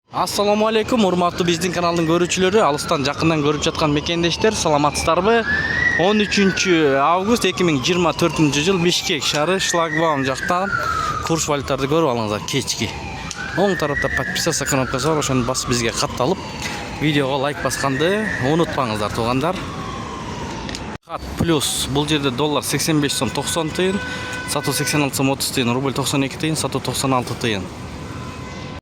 Assalamu алейкум, урматтуу биздин каналдын көрүүчүлөрү, алыстан жакындан көрүп жаткан мекендештер, саламатсыздарбы? 13 август 2024 жыл Бишкек шаары шлагбаум жактан курс валюталарды көрүп алыңыздар кечки. Оң тарапта подписаться кнопкасы бар, ошону басып бизге катталып, видеого лайк басканды унутпаңыздар, туугандар. Хат плюс бул жерде доллар 85 сом 90 тыйын, сатуу 86 сом 30 тыйын, рубль 92 тыйын, сатуу 96 тыйын.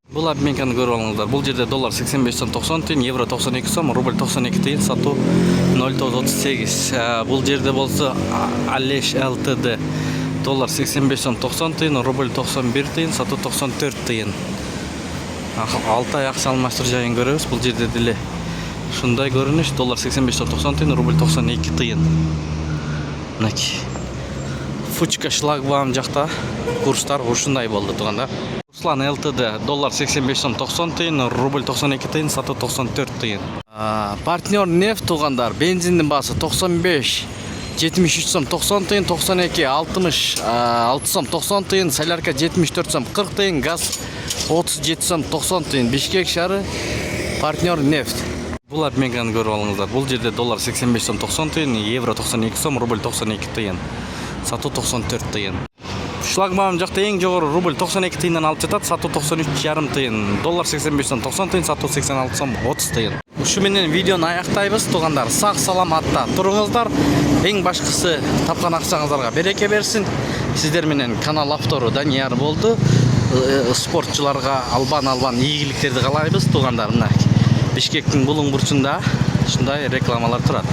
Бул обменканы көрүп алыңыздар. Бул жерде доллар 85 сом 90 тыйын, евро 92 сом, рубль 92 тыйын, сатуу 0,38. Бул жерде болсо Алеш ЛТД доллар 85 сом 90 тыйын, рубль 91 тыйын, сатуу 94 тыйын. Алтай акча алмаштыруу жайын көрөбүз. Бул жерде деле ушундай көрүнүш, доллар 85 сом 90 тыйын, рубль 92 тыйын. Мынакей. Фучка шлагбаум жакта курстар ушундай болду, туугандар. Руслан ЛТД доллар 85 сом 90 тыйын, рубль 92 тыйын, сатуу 94 тыйын. Партнер нефть, туугандар, бензиндин баасы 95 73 сом 90 тыйын, 92 66 сом 90 тыйын, солярка 74 сом 40 тыйын, газ 37 сом 90 тыйын. Бишкек шаары партнер нефть. Бул обменканы көрүп алыңыздар. Бул жерде доллар 85 сом 90 тыйын, евро 92 сом, рубль 92 тыйын, сатуу 94 тыйын. Шлагбаум жакта эң жогору рубль 92 тыйындан алып жатат, сатуу 93,5 тыйын, доллар 85 сом 90 тыйын, сатуу 86 сом 30 тыйын. Ушу менен видеону аяктайбыз, туугандар. Сак саламатта туруңуздар. Эң башкысы тапкан акчаңыздарга береке берсин. Сиздер менен канал автору Данияр болду. Спортчуларга албан ийгиликтерди каалайбыз, туугандар. Мына Бишкектин булуң бурчунда ушундай рекламалар турат.